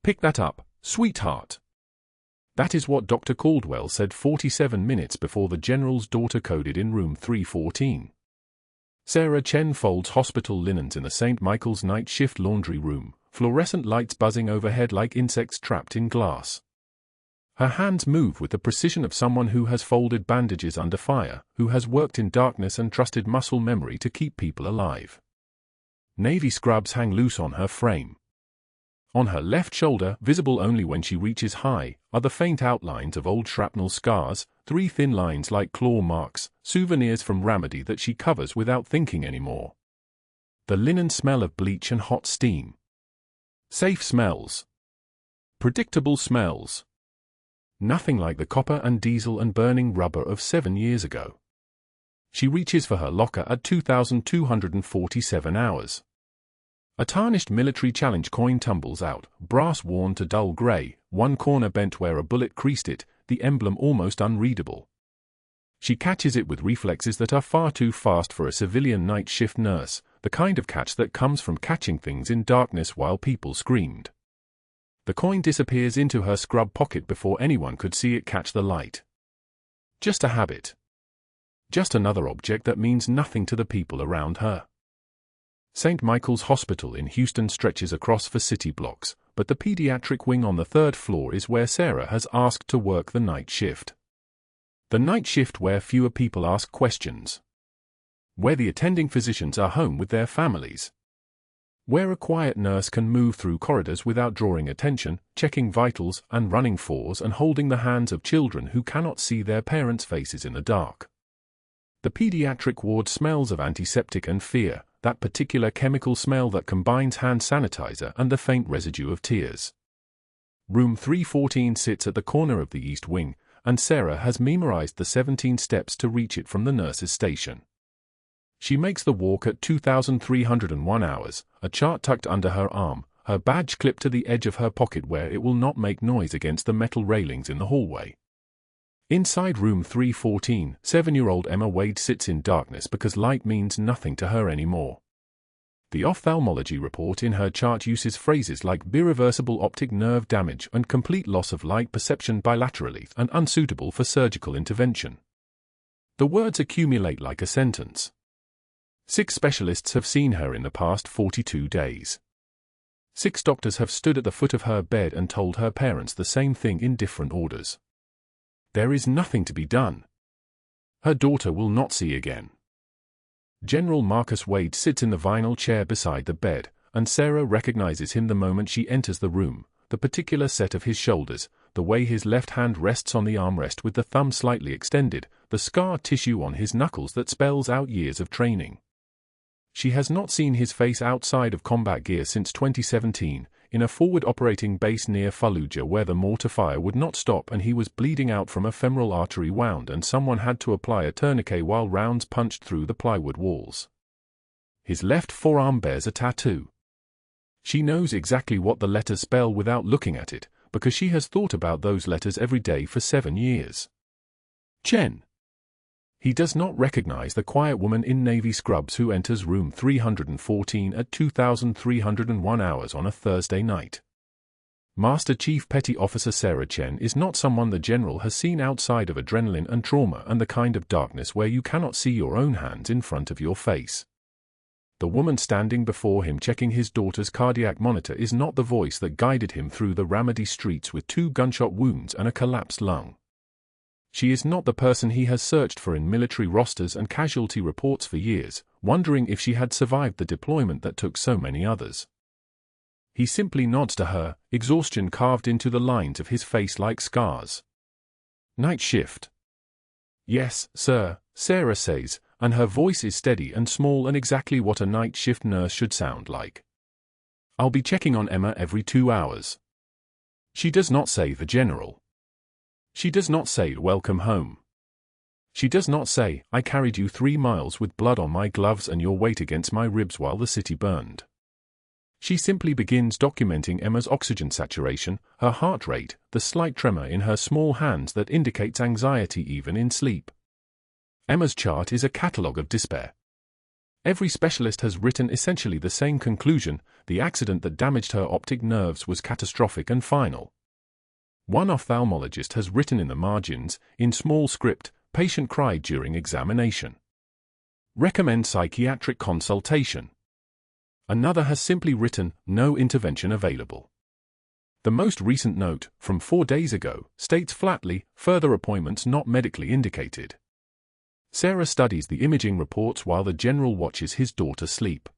Pick that up, sweetheart. That is what Dr. Caldwell said 47 minutes before the general's daughter coded in room 314. Sarah Chen folds hospital linens in the St. Michael's night shift laundry room, fluorescent lights buzzing overhead like insects trapped in glass. Her hands move with the precision of someone who has folded bandages under fire, who has worked in darkness and trusted muscle memory to keep people alive. Navy scrubs hang loose on her frame. On her left shoulder, visible only when she reaches high, are the faint outlines of old shrapnel scars, 3 thin lines like claw marks, souvenirs from Ramadi that she covers without thinking anymore. The linen smell of bleach and hot steam. Safe smells. Predictable smells. Nothing like the copper and diesel and burning rubber of 7 years ago. She reaches for her locker at 2,247 hours. A tarnished military challenge coin tumbles out, brass worn to dull grey, one corner bent where a bullet creased it, the emblem almost unreadable. She catches it with reflexes that are far too fast for a civilian night shift nurse, the kind of catch that comes from catching things in darkness while people screamed. The coin disappears into her scrub pocket before anyone could see it catch the light. Just a habit. Just another object that means nothing to the people around her. St. Michael's Hospital in Houston stretches across for city blocks, but the pediatric wing on the 3rd floor is where Sarah has asked to work the night shift. The night shift where fewer people ask questions. Where the attending physicians are home with their families. Where a quiet nurse can move through corridors without drawing attention, checking vitals and running 4s and holding the hands of children who cannot see their parents' faces in the dark. The pediatric ward smells of antiseptic and fear, that particular chemical smell that combines hand sanitizer and the faint residue of tears. Room 314 sits at the corner of the East Wing, and Sarah has memorized the 17 steps to reach it from the nurse's station. She makes the walk at 2,301 hours, a chart tucked under her arm, her badge clipped to the edge of her pocket where it will not make noise against the metal railings in the hallway. Inside room 314, 7-year-old Emma Wade sits in darkness because light means nothing to her anymore. The ophthalmology report in her chart uses phrases like irreversible optic nerve damage and complete loss of light perception bilaterally and unsuitable for surgical intervention. The words accumulate like a sentence. 6 specialists have seen her in the past 42 days. 6 doctors have stood at the foot of her bed and told her parents the same thing in different orders. There is nothing to be done. Her daughter will not see again. General Marcus Wade sits in the vinyl chair beside the bed, and Sarah recognizes him the moment she enters the room, the particular set of his shoulders, the way his left hand rests on the armrest with the thumb slightly extended, the scar tissue on his knuckles that spells out years of training. She has not seen his face outside of combat gear since 2017, in a forward operating base near Fallujah where the mortar fire would not stop and he was bleeding out from a femoral artery wound and someone had to apply a tourniquet while rounds punched through the plywood walls. His left forearm bears a tattoo. She knows exactly what the letters spell without looking at it, because she has thought about those letters every day for 7 years. Chen. He does not recognize the quiet woman in navy scrubs who enters room 314 at 2,301 hours on a Thursday night. Master Chief Petty Officer Sarah Chen is not someone the general has seen outside of adrenaline and trauma and the kind of darkness where you cannot see your own hands in front of your face. The woman standing before him checking his daughter's cardiac monitor is not the voice that guided him through the Ramadi streets with 2 gunshot wounds and a collapsed lung. She is not the person he has searched for in military rosters and casualty reports for years, wondering if she had survived the deployment that took so many others. He simply nods to her, exhaustion carved into the lines of his face like scars. Night shift. Yes, sir, Sarah says, and her voice is steady and small and exactly what a night shift nurse should sound like. I'll be checking on Emma every 2 hours. She does not say the general. She does not say welcome home. She does not say, I carried you 3 miles with blood on my gloves and your weight against my ribs while the city burned. She simply begins documenting Emma's oxygen saturation, her heart rate, the slight tremor in her small hands that indicates anxiety even in sleep. Emma's chart is a catalogue of despair. Every specialist has written essentially the same conclusion, the accident that damaged her optic nerves was catastrophic and final. One ophthalmologist has written in the margins, in small script, patient cried during examination. Recommend psychiatric consultation. Another has simply written, no intervention available. The most recent note, from 4 days ago, states flatly, further appointments not medically indicated. Sarah studies the imaging reports while the general watches his daughter sleep.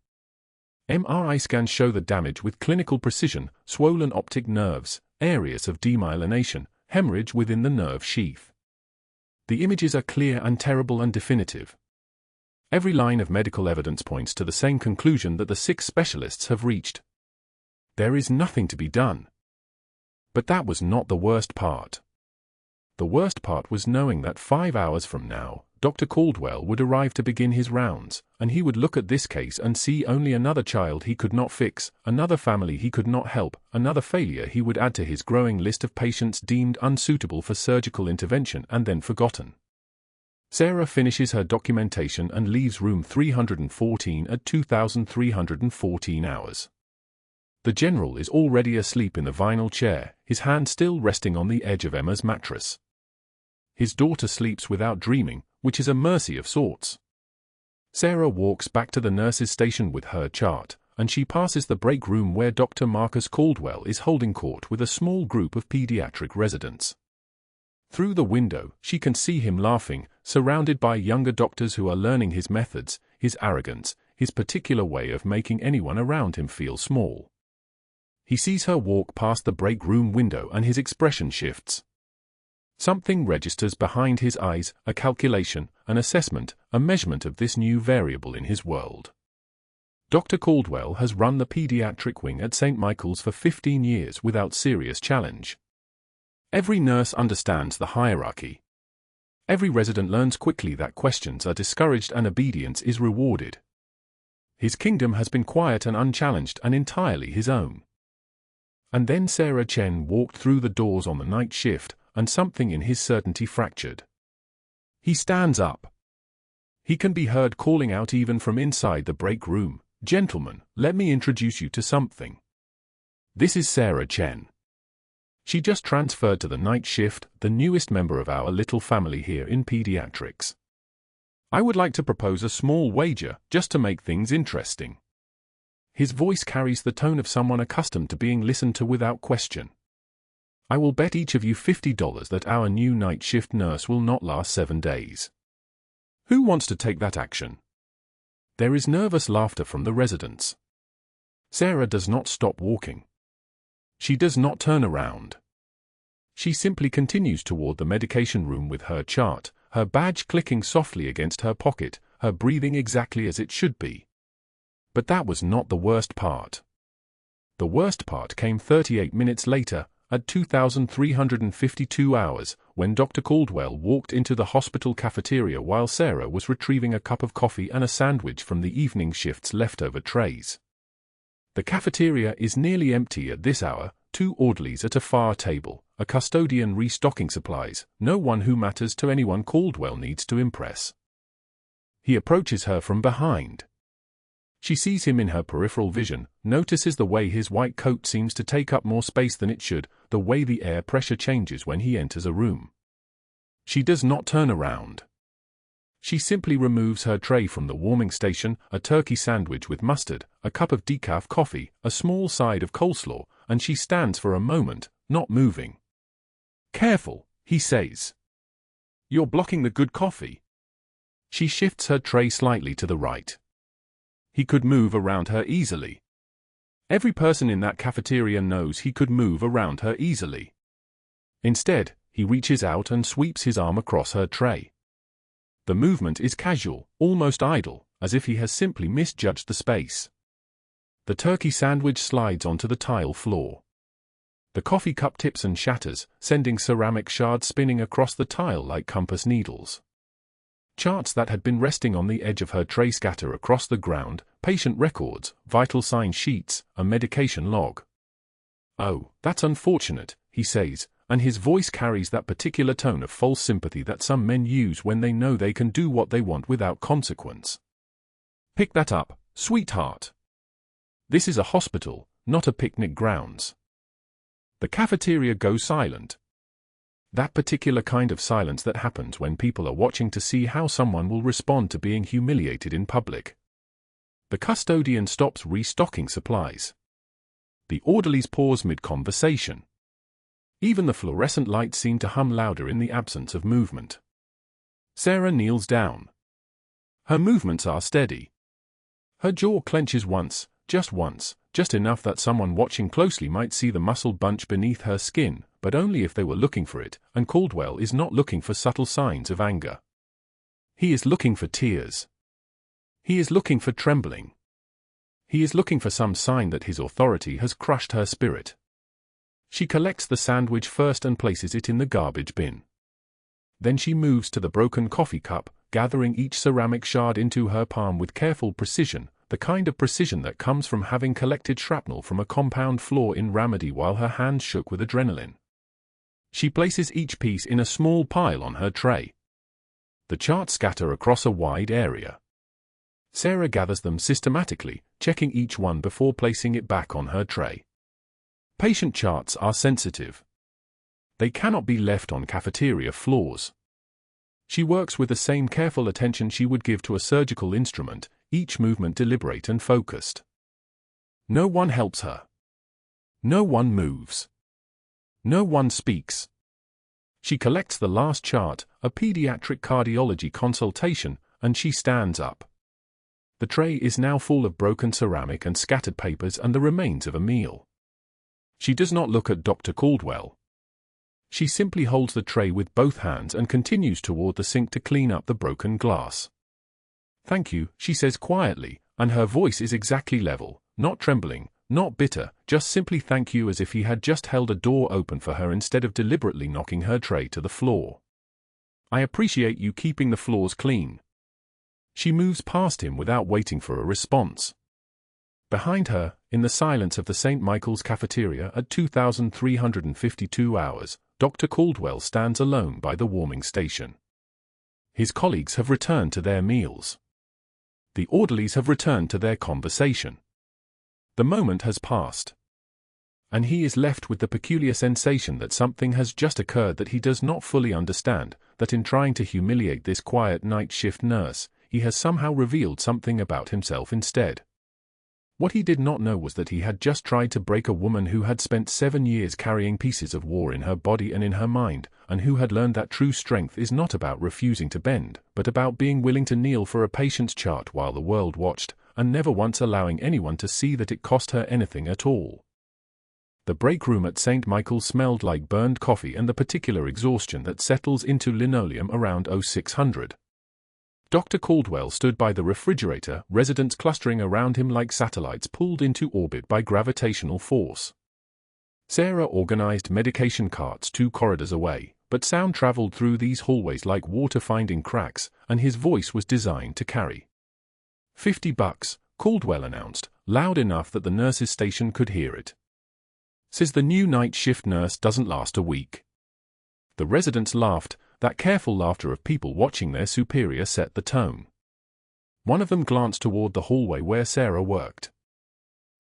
MRI scans show the damage with clinical precision: swollen optic nerves, areas of demyelination, hemorrhage within the nerve sheath. The images are clear and terrible and definitive. Every line of medical evidence points to the same conclusion that the 6 specialists have reached. There is nothing to be done. But that was not the worst part. The worst part was knowing that 5 hours from now, Dr. Caldwell would arrive to begin his rounds, and he would look at this case and see only another child he could not fix, another family he could not help, another failure he would add to his growing list of patients deemed unsuitable for surgical intervention and then forgotten. Sarah finishes her documentation and leaves room 314 at 2,314 hours. The general is already asleep in the vinyl chair, his hand still resting on the edge of Emma's mattress. His daughter sleeps without dreaming, which is a mercy of sorts. Sarah walks back to the nurse's station with her chart, and she passes the break room where Dr. Marcus Caldwell is holding court with a small group of pediatric residents. Through the window, she can see him laughing, surrounded by younger doctors who are learning his methods, his arrogance, his particular way of making anyone around him feel small. He sees her walk past the break room window and his expression shifts. Something registers behind his eyes, a calculation, an assessment, a measurement of this new variable in his world. Dr. Caldwell has run the pediatric wing at St. Michael's for 15 years without serious challenge. Every nurse understands the hierarchy. Every resident learns quickly that questions are discouraged and obedience is rewarded. His kingdom has been quiet and unchallenged and entirely his own. And then Sarah Chen walked through the doors on the night shift, and something in his certainty fractured. He stands up. He can be heard calling out even from inside the break room, "Gentlemen, let me introduce you to something. This is Sarah Chen. She just transferred to the night shift, the newest member of our little family here in pediatrics. I would like to propose a small wager, just to make things interesting." His voice carries the tone of someone accustomed to being listened to without question. "I will bet each of you $50 that our new night shift nurse will not last 7 days. Who wants to take that action?" There is nervous laughter from the residents. Sarah does not stop walking. She does not turn around. She simply continues toward the medication room with her chart, her badge clicking softly against her pocket, her breathing exactly as it should be. But that was not the worst part. The worst part came 38 minutes later, at 2,352 hours, when Dr. Caldwell walked into the hospital cafeteria while Sarah was retrieving a cup of coffee and a sandwich from the evening shift's leftover trays. The cafeteria is nearly empty at this hour, 2 orderlies at a far table, a custodian restocking supplies, no one who matters to anyone Caldwell needs to impress. He approaches her from behind. She sees him in her peripheral vision, notices the way his white coat seems to take up more space than it should, the way the air pressure changes when he enters a room. She does not turn around. She simply removes her tray from the warming station, a turkey sandwich with mustard, a cup of decaf coffee, a small side of coleslaw, and she stands for a moment, not moving. "Careful," he says. "You're blocking the good coffee." She shifts her tray slightly to the right. He could move around her easily. Every person in that cafeteria knows he could move around her easily. Instead, he reaches out and sweeps his arm across her tray. The movement is casual, almost idle, as if he has simply misjudged the space. The turkey sandwich slides onto the tile floor. The coffee cup tips and shatters, sending ceramic shards spinning across the tile like compass needles. Charts that had been resting on the edge of her tray scatter across the ground, patient records, vital sign sheets, a medication log. "Oh, that's unfortunate," he says, and his voice carries that particular tone of false sympathy that some men use when they know they can do what they want without consequence. "Pick that up, sweetheart." This is a hospital, not a picnic grounds. The cafeteria goes silent. That particular kind of silence that happens when people are watching to see how someone will respond to being humiliated in public. The custodian stops restocking supplies. The orderlies pause mid-conversation. Even the fluorescent lights seem to hum louder in the absence of movement. Sarah kneels down. Her movements are steady. Her jaw clenches once, just enough that someone watching closely might see the muscle bunch beneath her skin, but only if they were looking for it, and Caldwell is not looking for subtle signs of anger. He is looking for tears. He is looking for trembling. He is looking for some sign that his authority has crushed her spirit. She collects the sandwich first and places it in the garbage bin. Then she moves to the broken coffee cup, gathering each ceramic shard into her palm with careful precision, the kind of precision that comes from having collected shrapnel from a compound floor in Ramadi while her hands shook with adrenaline. She places each piece in a small pile on her tray. The charts scatter across a wide area. Sarah gathers them systematically, checking each one before placing it back on her tray. Patient charts are sensitive. They cannot be left on cafeteria floors. She works with the same careful attention she would give to a surgical instrument, each movement deliberate and focused. No one helps her. No one moves. No one speaks. She collects the last chart, a pediatric cardiology consultation, and she stands up. The tray is now full of broken ceramic and scattered papers and the remains of a meal. She does not look at Dr. Caldwell. She simply holds the tray with both hands and continues toward the sink to clean up the broken glass. "Thank you," she says quietly, and her voice is exactly level, not trembling, not bitter, just simply thank you, as if he had just held a door open for her instead of deliberately knocking her tray to the floor. "I appreciate you keeping the floors clean." She moves past him without waiting for a response. Behind her, in the silence of the St. Michael's cafeteria at 2352 hours, Dr. Caldwell stands alone by the warming station. His colleagues have returned to their meals. The orderlies have returned to their conversation. The moment has passed. And he is left with the peculiar sensation that something has just occurred that he does not fully understand, that in trying to humiliate this quiet night shift nurse, he has somehow revealed something about himself instead. What he did not know was that he had just tried to break a woman who had spent 7 years carrying pieces of war in her body and in her mind, and who had learned that true strength is not about refusing to bend, but about being willing to kneel for a patient's chart while the world watched, and never once allowing anyone to see that it cost her anything at all. The break room at St. Michael's smelled like burned coffee and the particular exhaustion that settles into linoleum around 0600. Dr. Caldwell stood by the refrigerator, residents clustering around him like satellites pulled into orbit by gravitational force. Sarah organized medication carts 2 corridors away, but sound traveled through these hallways like water finding cracks, and his voice was designed to carry. $50, Caldwell announced, loud enough that the nurse's station could hear it. "Says the new night shift nurse doesn't last a week." The residents laughed. That careful laughter of people watching their superior set the tone. One of them glanced toward the hallway where Sarah worked.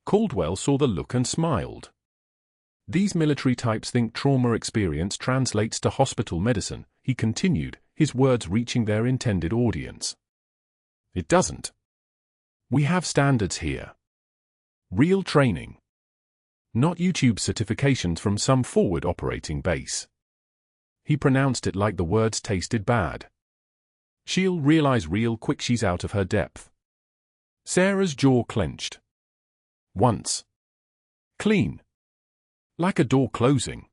Caldwell saw the look and smiled. "These military types think trauma experience translates to hospital medicine," he continued, his words reaching their intended audience. "It doesn't. We have standards here. Real training. Not YouTube certifications from some forward operating base." He pronounced it like the words tasted bad. "She'll realize real quick she's out of her depth." Sarah's jaw clenched. "Once. Clean. Like a door closing."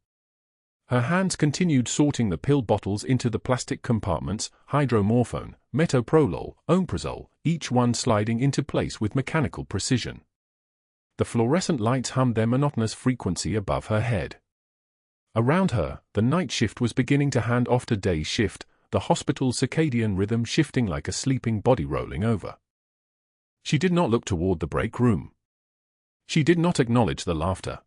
Her hands continued sorting the pill bottles into the plastic compartments, hydromorphone, metoprolol, omeprazole, each one sliding into place with mechanical precision. The fluorescent lights hummed their monotonous frequency above her head. Around her, the night shift was beginning to hand off to day shift, the hospital's circadian rhythm shifting like a sleeping body rolling over. She did not look toward the break room. She did not acknowledge the laughter.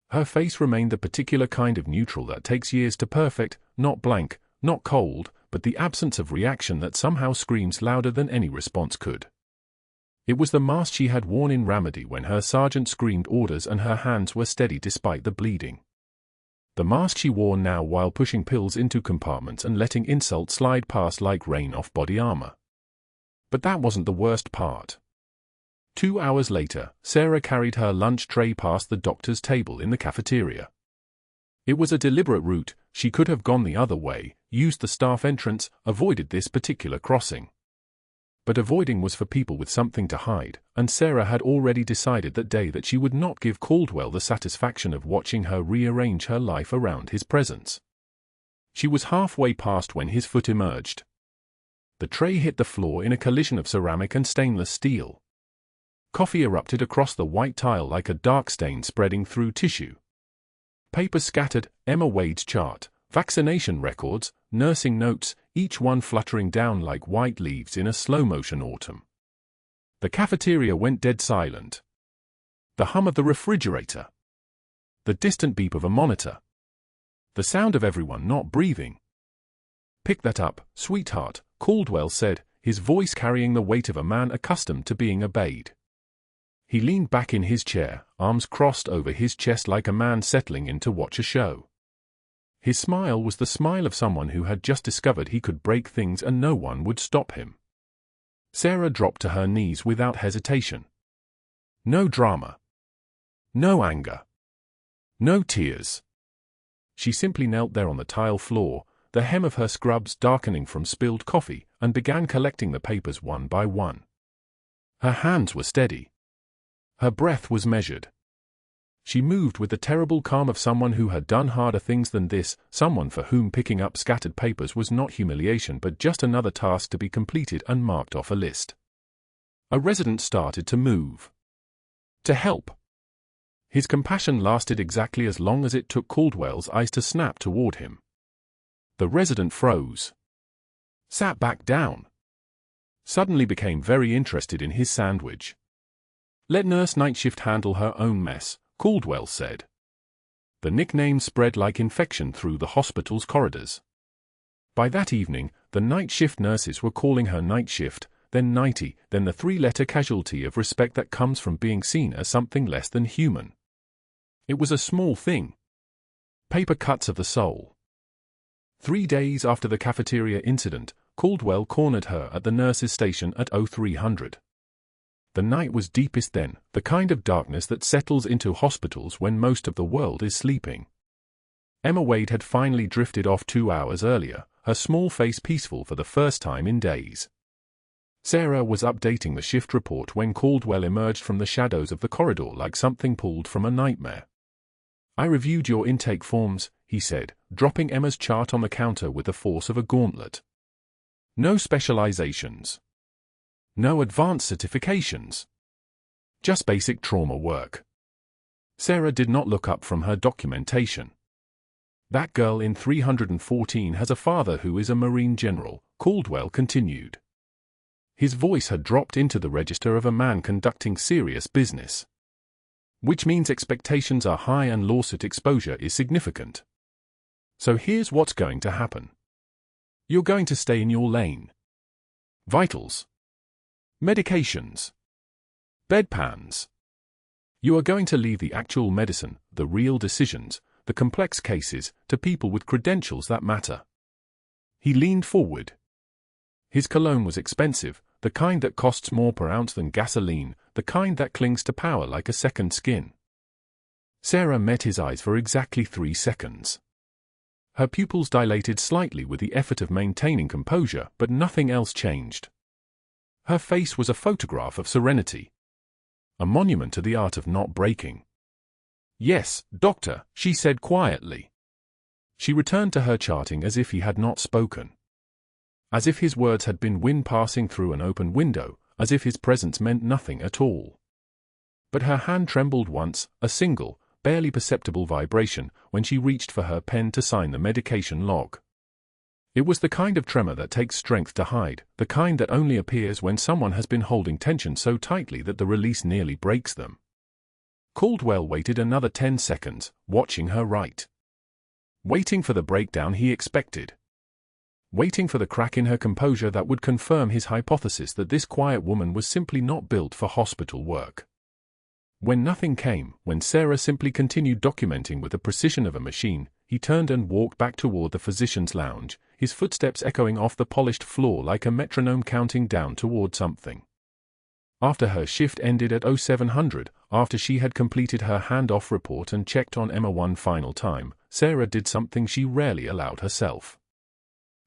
Her face remained the particular kind of neutral that takes years to perfect, not blank, not cold, but the absence of reaction that somehow screams louder than any response could. It was the mask she had worn in Ramadi when her sergeant screamed orders and her hands were steady despite the bleeding. The mask she wore now while pushing pills into compartments and letting insults slide past like rain off body armor. But that wasn't the worst part. 2 hours later, Sarah carried her lunch tray past the doctor's table in the cafeteria. It was a deliberate route. She could have gone the other way, used the staff entrance, avoided this particular crossing. But avoiding was for people with something to hide, and Sarah had already decided that day that she would not give Caldwell the satisfaction of watching her rearrange her life around his presence. She was halfway past when his foot emerged. The tray hit the floor in a collision of ceramic and stainless steel. Coffee erupted across the white tile like a dark stain spreading through tissue. Papers scattered, Emma Wade's chart, vaccination records, nursing notes, each one fluttering down like white leaves in a slow-motion autumn. The cafeteria went dead silent. The hum of the refrigerator. The distant beep of a monitor. The sound of everyone not breathing. "Pick that up, sweetheart," Caldwell said, his voice carrying the weight of a man accustomed to being obeyed. He leaned back in his chair, arms crossed over his chest like a man settling in to watch a show. His smile was the smile of someone who had just discovered he could break things and no one would stop him. Sarah dropped to her knees without hesitation. No drama. No anger. No tears. She simply knelt there on the tile floor, the hem of her scrubs darkening from spilled coffee, and began collecting the papers one by one. Her hands were steady. Her breath was measured. She moved with the terrible calm of someone who had done harder things than this, someone for whom picking up scattered papers was not humiliation but just another task to be completed and marked off a list. A resident started to move. To help. His compassion lasted exactly as long as it took Caldwell's eyes to snap toward him. The resident froze. Sat back down. Suddenly became very interested in his sandwich. "Let Nurse Nightshift handle her own mess," Caldwell said. The nickname spread like infection through the hospital's corridors. By that evening, the night shift nurses were calling her Night Shift, then Nighty, then the three-letter casualty of respect that comes from being seen as something less than human. It was a small thing. Paper cuts of the soul. 3 days after the cafeteria incident, Caldwell cornered her at the nurses' station at 0300. The night was deepest then, the kind of darkness that settles into hospitals when most of the world is sleeping. Emma Wade had finally drifted off 2 hours earlier, her small face peaceful for the first time in days. Sarah was updating the shift report when Caldwell emerged from the shadows of the corridor like something pulled from a nightmare. "I reviewed your intake forms," he said, dropping Emma's chart on the counter with the force of a gauntlet. "No specializations. No advanced certifications. Just basic trauma work." Sarah did not look up from her documentation. "That girl in 314 has a father who is a Marine general," Caldwell continued. His voice had dropped into the register of a man conducting serious business. "Which means expectations are high and lawsuit exposure is significant. So here's what's going to happen. You're going to stay in your lane. Vitals. Medications. Bedpans. You are going to leave the actual medicine, the real decisions, the complex cases, to people with credentials that matter." He leaned forward. His cologne was expensive, the kind that costs more per ounce than gasoline, the kind that clings to power like a second skin. Sarah met his eyes for exactly 3 seconds. Her pupils dilated slightly with the effort of maintaining composure, but nothing else changed. Her face was a photograph of serenity. A monument to the art of not breaking. "Yes, doctor," she said quietly. She returned to her charting as if he had not spoken. As if his words had been wind passing through an open window, as if his presence meant nothing at all. But her hand trembled once, a single, barely perceptible vibration, when she reached for her pen to sign the medication log. It was the kind of tremor that takes strength to hide, the kind that only appears when someone has been holding tension so tightly that the release nearly breaks them. Caldwell waited another 10 seconds, watching her write. Waiting for the breakdown he expected. waiting for the crack in her composure that would confirm his hypothesis that this quiet woman was simply not built for hospital work. When nothing came, when Sarah simply continued documenting with the precision of a machine, he turned and walked back toward the physician's lounge, his footsteps echoing off the polished floor like a metronome counting down toward something. After her shift ended at 0700, after she had completed her handoff report and checked on Emma one final time, Sarah did something she rarely allowed herself.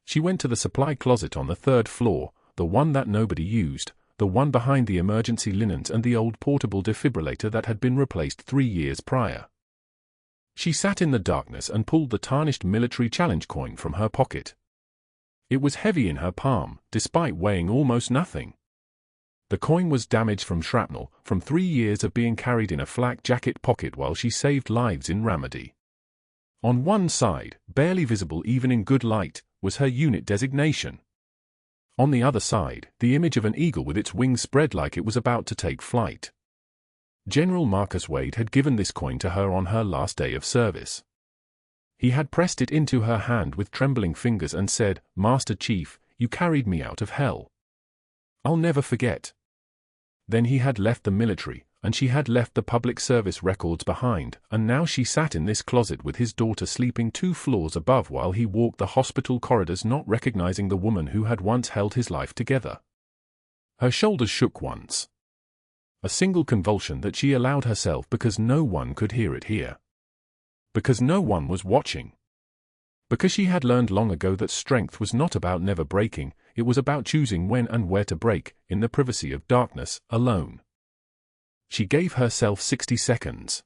She went to the supply closet on the third floor, the one that nobody used, the one behind the emergency linens and the old portable defibrillator that had been replaced 3 years prior. She sat in the darkness and pulled the tarnished military challenge coin from her pocket. It was heavy in her palm, despite weighing almost nothing. The coin was damaged from shrapnel, from 3 years of being carried in a flak jacket pocket while she saved lives in Ramadi. On one side, barely visible even in good light, was her unit designation. On the other side, the image of an eagle with its wings spread like it was about to take flight. General Marcus Wade had given this coin to her on her last day of service. He had pressed it into her hand with trembling fingers and said, "Master Chief, you carried me out of hell. I'll never forget." Then he had left the military, and she had left the public service records behind, and now she sat in this closet with his daughter sleeping 2 floors above while he walked the hospital corridors, not recognizing the woman who had once held his life together. Her shoulders shook once. A single convulsion that she allowed herself because no one could hear it here. Because no one was watching. Because she had learned long ago that strength was not about never breaking, it was about choosing when and where to break, in the privacy of darkness, alone. She gave herself 60 seconds.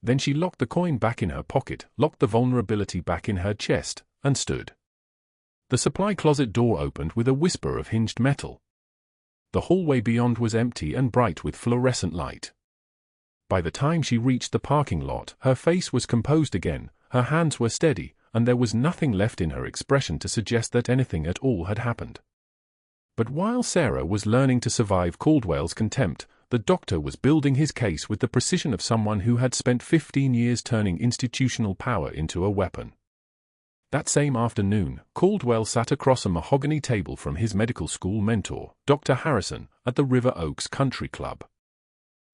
Then she locked the coin back in her pocket, locked the vulnerability back in her chest, and stood. The supply closet door opened with a whisper of hinged metal. The hallway beyond was empty and bright with fluorescent light. By the time she reached the parking lot, her face was composed again, her hands were steady, and there was nothing left in her expression to suggest that anything at all had happened. But while Sarah was learning to survive Caldwell's contempt, the doctor was building his case with the precision of someone who had spent 15 years turning institutional power into a weapon. That same afternoon, Caldwell sat across a mahogany table from his medical school mentor, Dr. Harrison, at the River Oaks Country Club.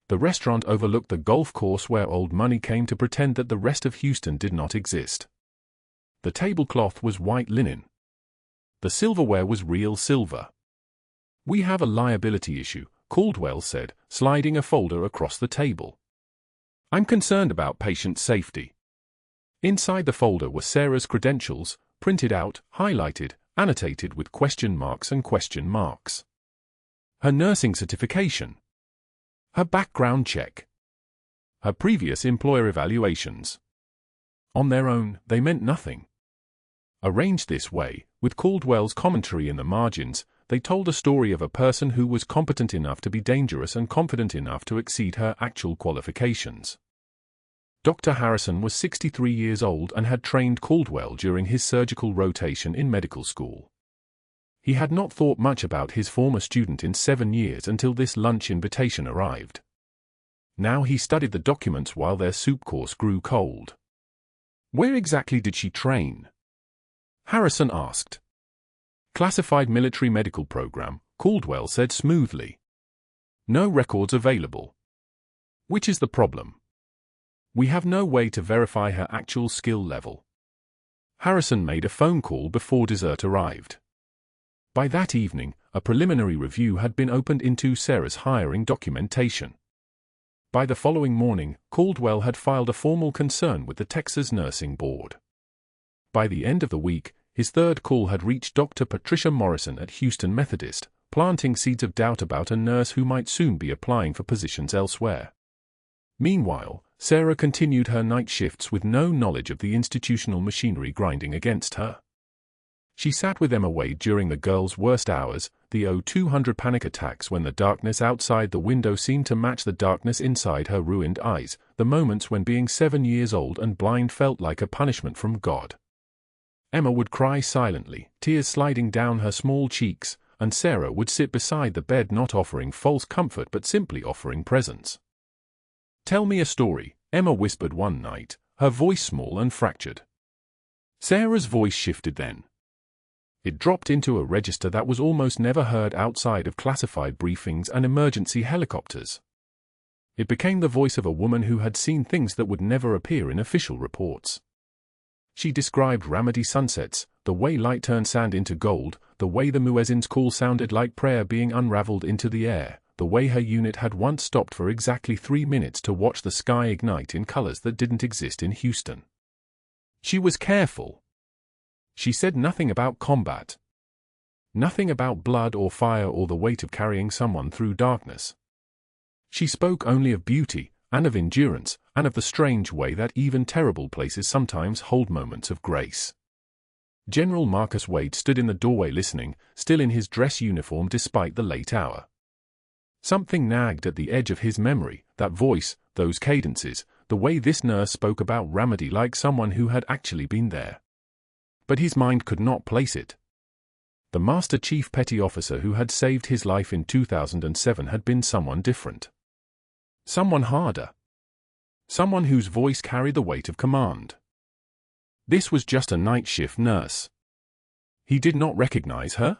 The restaurant overlooked the golf course where old money came to pretend that the rest of Houston did not exist. The tablecloth was white linen. The silverware was real silver. "We have a liability issue," Caldwell said, sliding a folder across the table. "I'm concerned about patient safety." Inside the folder were Sarah's credentials, printed out, highlighted, annotated with question marks and question marks. Her nursing certification. Her background check. Her previous employer evaluations. On their own, they meant nothing. Arranged this way, with Caldwell's commentary in the margins, they told a story of a person who was competent enough to be dangerous and confident enough to exceed her actual qualifications. Dr. Harrison was 63 years old and had trained Caldwell during his surgical rotation in medical school. He had not thought much about his former student in 7 years until this lunch invitation arrived. Now he studied the documents while their soup course grew cold. "Where exactly did she train?" Harrison asked. "Classified military medical program," Caldwell said smoothly. "No records available. Which is the problem. We have no way to verify her actual skill level." Harrison made a phone call before dessert arrived. By that evening, a preliminary review had been opened into Sarah's hiring documentation. By the following morning, Caldwell had filed a formal concern with the Texas Nursing Board. By the end of the week, his third call had reached Dr. Patricia Morrison at Houston Methodist, planting seeds of doubt about a nurse who might soon be applying for positions elsewhere. Meanwhile, Sarah continued her night shifts with no knowledge of the institutional machinery grinding against her. She sat with Emma Wade during the girl's worst hours, the 0200 panic attacks when the darkness outside the window seemed to match the darkness inside her ruined eyes, the moments when being 7 years old and blind felt like a punishment from God. Emma would cry silently, tears sliding down her small cheeks, and Sarah would sit beside the bed not offering false comfort but simply offering presence. "Tell me a story," Emma whispered one night, her voice small and fractured. Sarah's voice shifted then. It dropped into a register that was almost never heard outside of classified briefings and emergency helicopters. It became the voice of a woman who had seen things that would never appear in official reports. She described Ramadi sunsets, the way light turned sand into gold, the way the muezzin's call sounded like prayer being unraveled into the air, the way her unit had once stopped for exactly 3 minutes to watch the sky ignite in colors that didn't exist in Houston. She was careful. She said nothing about combat. Nothing about blood or fire or the weight of carrying someone through darkness. She spoke only of beauty, and of endurance, and of the strange way that even terrible places sometimes hold moments of grace. General Marcus Wade stood in the doorway listening, still in his dress uniform despite the late hour. Something nagged at the edge of his memory, that voice, those cadences, the way this nurse spoke about Ramadi like someone who had actually been there. But his mind could not place it. The Master Chief Petty Officer who had saved his life in 2007 had been someone different. Someone harder. Someone whose voice carried the weight of command. This was just a night shift nurse. He did not recognize her.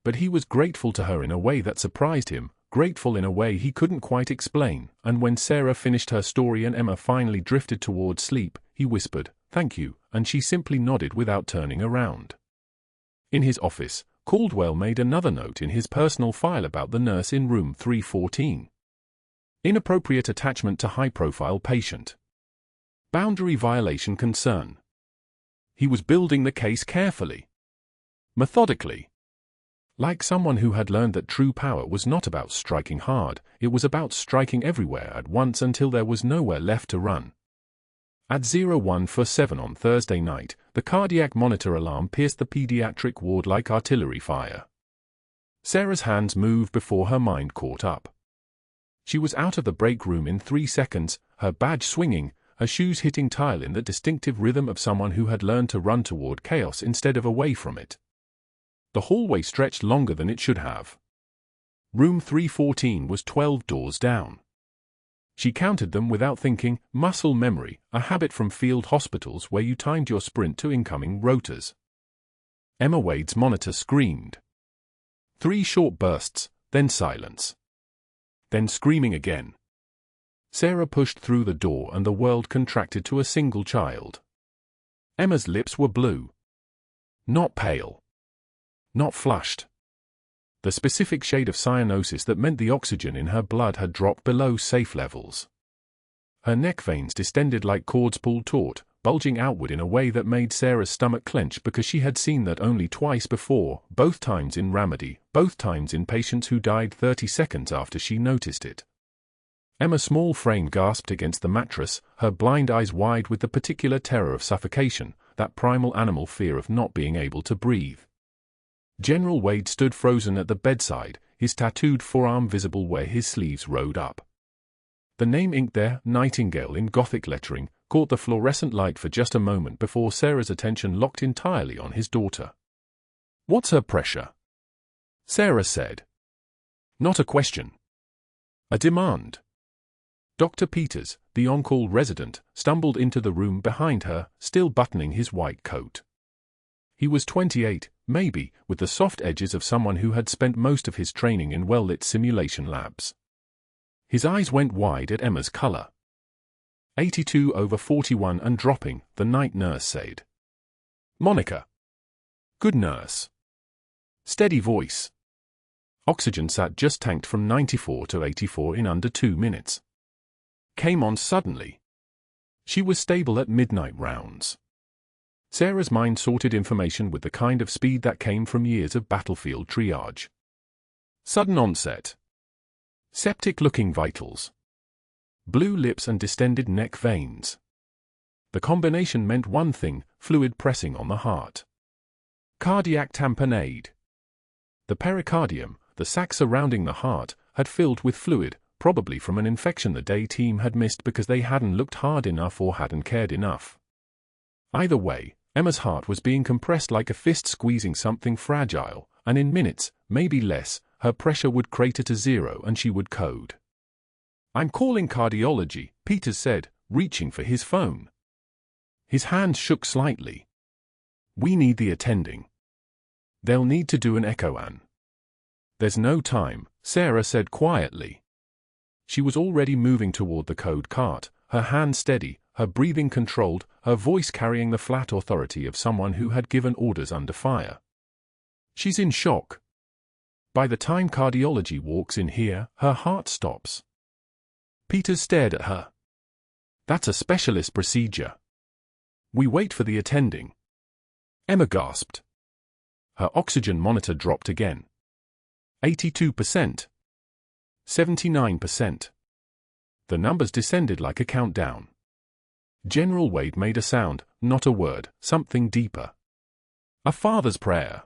But he was grateful to her in a way that surprised him, grateful in a way he couldn't quite explain, and when Sarah finished her story and Emma finally drifted toward sleep, he whispered, "Thank you," and she simply nodded without turning around. In his office, Caldwell made another note in his personal file about the nurse in room 314. Inappropriate attachment to high-profile patient. Boundary violation concern. He was building the case carefully. Methodically. Like someone who had learned that true power was not about striking hard, it was about striking everywhere at once until there was nowhere left to run. At 01:47 on Thursday night, the cardiac monitor alarm pierced the pediatric ward like artillery fire. Sarah's hands moved before her mind caught up. She was out of the break room in 3 seconds, her badge swinging, her shoes hitting tile in the distinctive rhythm of someone who had learned to run toward chaos instead of away from it. The hallway stretched longer than it should have. Room 314 was 12 doors down. She counted them without thinking, muscle memory, a habit from field hospitals where you timed your sprint to incoming rotors. Emma Wade's monitor screamed. 3 short bursts, then silence. Then screaming again. Sarah pushed through the door and the world contracted to a single child. Emma's lips were blue. Not pale. Not flushed. The specific shade of cyanosis that meant the oxygen in her blood had dropped below safe levels. Her neck veins distended like cords pulled taut, bulging outward in a way that made Sarah's stomach clench because she had seen that only twice before, both times in Ramadi, both times in patients who died 30 seconds after she noticed it. Emma's small frame gasped against the mattress, her blind eyes wide with the particular terror of suffocation, that primal animal fear of not being able to breathe. General Wade stood frozen at the bedside, his tattooed forearm visible where his sleeves rode up. The name inked there, Nightingale in Gothic lettering, caught the fluorescent light for just a moment before Sarah's attention locked entirely on his daughter. "What's her pressure?" Sarah said. Not a question. A demand. Dr. Peters, the on-call resident, stumbled into the room behind her, still buttoning his white coat. He was 28, maybe, with the soft edges of someone who had spent most of his training in well-lit simulation labs. His eyes went wide at Emma's color. 82/41 and dropping, the night nurse said. "Monica." "Good nurse." Steady voice. Oxygen sat just tanked from 94 to 84 in under 2 minutes. Came on suddenly. She was stable at midnight rounds. Sarah's mind sorted information with the kind of speed that came from years of battlefield triage. Sudden onset. Septic-looking vitals. Blue lips and distended neck veins. The combination meant one thing, fluid pressing on the heart. Cardiac tamponade. The pericardium, the sac surrounding the heart, had filled with fluid, probably from an infection the day team had missed because they hadn't looked hard enough or hadn't cared enough. Either way, Emma's heart was being compressed like a fist squeezing something fragile, and in minutes, maybe less, her pressure would crater to 0 and she would code. "I'm calling cardiology," Peters said, reaching for his phone. His hand shook slightly. "We need the attending." They'll need to do an echo, Anne. There's no time, Sarah said quietly. She was already moving toward the code cart, her hand steady, her breathing controlled, her voice carrying the flat authority of someone who had given orders under fire. She's in shock. By the time cardiology walks in here, her heart stops. Peters stared at her. That's a specialist procedure. We wait for the attending. Emma gasped. Her oxygen monitor dropped again. 82%. 79%. The numbers descended like a countdown. General Wade made a sound, not a word, something deeper. A father's prayer.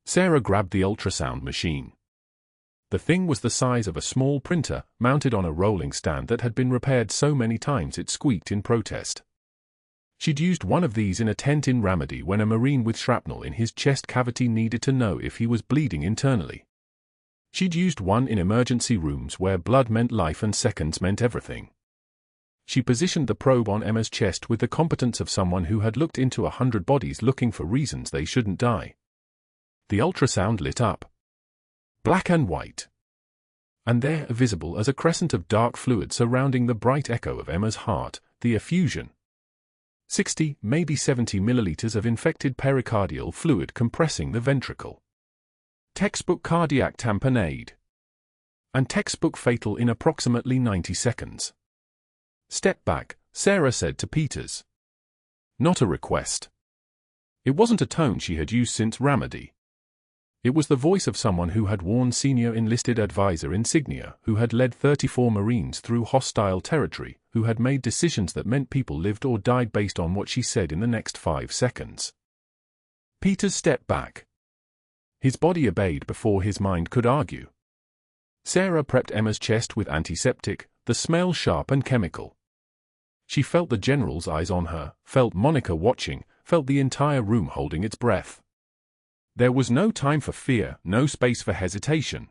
Sarah grabbed the ultrasound machine. The thing was the size of a small printer, mounted on a rolling stand that had been repaired so many times it squeaked in protest. She'd used one of these in a tent in Ramadi when a Marine with shrapnel in his chest cavity needed to know if he was bleeding internally. She'd used one in emergency rooms where blood meant life and seconds meant everything. She positioned the probe on Emma's chest with the competence of someone who had looked into 100 bodies looking for reasons they shouldn't die. The ultrasound lit up. Black and white. And there, visible as a crescent of dark fluid surrounding the bright echo of Emma's heart, the effusion. 60, maybe 70 milliliters of infected pericardial fluid compressing the ventricle. Textbook cardiac tamponade. And textbook fatal in approximately 90 seconds. Step back, Sarah said to Peters. Not a request. It wasn't a tone she had used since Ramadi. It was the voice of someone who had worn senior enlisted advisor insignia, who had led 34 Marines through hostile territory, who had made decisions that meant people lived or died based on what she said in the next 5 seconds. Peters stepped back. His body obeyed before his mind could argue. Sarah prepped Emma's chest with antiseptic, the smell sharp and chemical. She felt the general's eyes on her, felt Monica watching, felt the entire room holding its breath. There was no time for fear, no space for hesitation.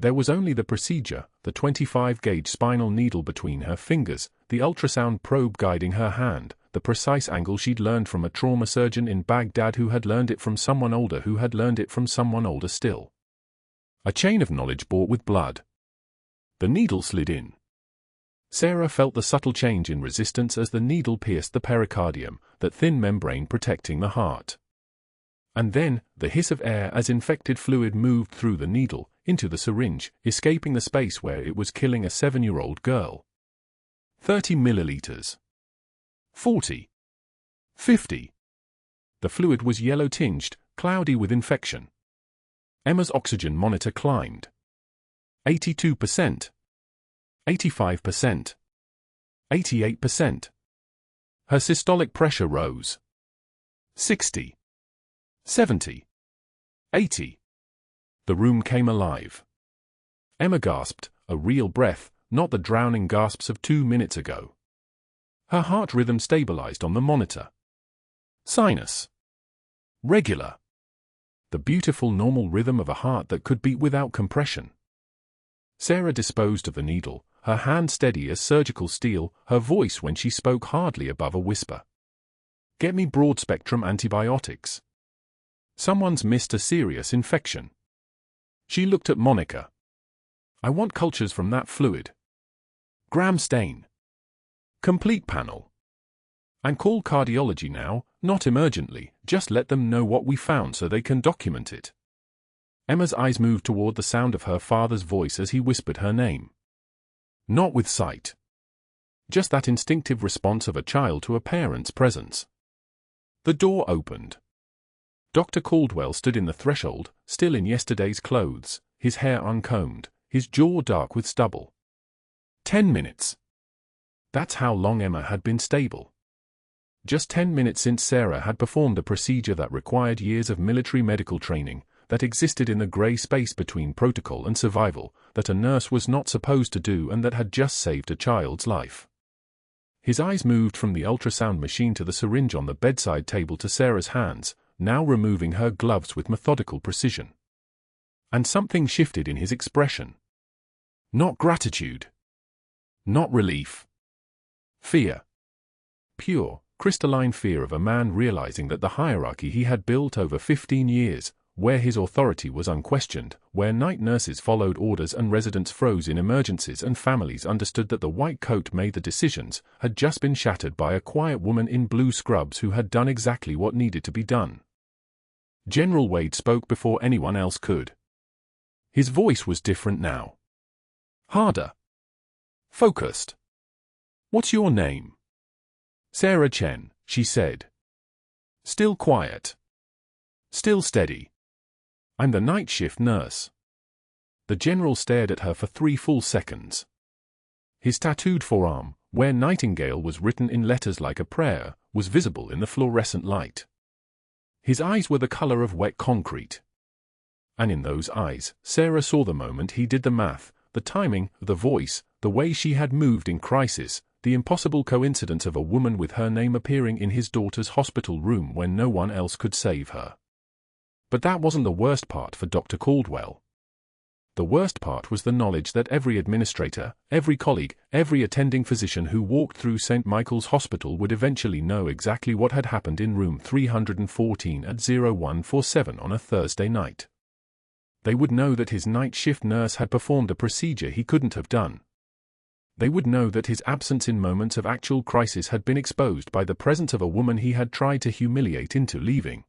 There was only the procedure, the 25-gauge spinal needle between her fingers, the ultrasound probe guiding her hand, the precise angle she'd learned from a trauma surgeon in Baghdad who had learned it from someone older who had learned it from someone older still. A chain of knowledge bought with blood. The needle slid in. Sarah felt the subtle change in resistance as the needle pierced the pericardium, that thin membrane protecting the heart. And then, the hiss of air as infected fluid moved through the needle, into the syringe, escaping the space where it was killing a 7-year-old girl. 30 milliliters. 40. 50. The fluid was yellow-tinged, cloudy with infection. Emma's oxygen monitor climbed. 82%. 85%. 88%. Her systolic pressure rose. 60. 70. 80. The room came alive. Emma gasped, a real breath, not the drowning gasps of 2 minutes ago. Her heart rhythm stabilized on the monitor. Sinus. Regular. The beautiful normal rhythm of a heart that could beat without compression. Sarah disposed of the needle, her hand steady as surgical steel, her voice when she spoke hardly above a whisper. Get me broad-spectrum antibiotics. Someone's missed a serious infection. She looked at Monica. I want cultures from that fluid. Gram stain. Complete panel. And call cardiology now, not emergently, just let them know what we found so they can document it. Emma's eyes moved toward the sound of her father's voice as he whispered her name. Not with sight. Just that instinctive response of a child to a parent's presence. The door opened. Dr. Caldwell stood in the threshold, still in yesterday's clothes, his hair uncombed, his jaw dark with stubble. 10 minutes. That's how long Emma had been stable. Just 10 minutes since Sarah had performed a procedure that required years of military medical training, that existed in the grey space between protocol and survival, that a nurse was not supposed to do and that had just saved a child's life. His eyes moved from the ultrasound machine to the syringe on the bedside table to Sarah's hands, now removing her gloves with methodical precision. And something shifted in his expression. Not gratitude. Not relief. Fear. pure, crystalline fear of a man realizing that the hierarchy he had built over 15 years, where his authority was unquestioned, where night nurses followed orders and residents froze in emergencies and families understood that the white coat made the decisions, had just been shattered by a quiet woman in blue scrubs who had done exactly what needed to be done. General Wade spoke before anyone else could. His voice was different now. Harder. Focused. "What's your name?" "Sarah Chen," she said. Still quiet. Still steady. "I'm the night shift nurse." The general stared at her for 3 full seconds. His tattooed forearm, where Nightingale was written in letters like a prayer, was visible in the fluorescent light. His eyes were the color of wet concrete. And in those eyes, Sarah saw the moment he did the math, the timing, the voice, the way she had moved in crisis, the impossible coincidence of a woman with her name appearing in his daughter's hospital room when no one else could save her. But that wasn't the worst part for Dr. Caldwell. The worst part was the knowledge that every administrator, every colleague, every attending physician who walked through St. Michael's Hospital would eventually know exactly what had happened in room 314 at 0147 on a Thursday night. They would know that his night shift nurse had performed a procedure he couldn't have done. They would know that his absence in moments of actual crisis had been exposed by the presence of a woman he had tried to humiliate into leaving.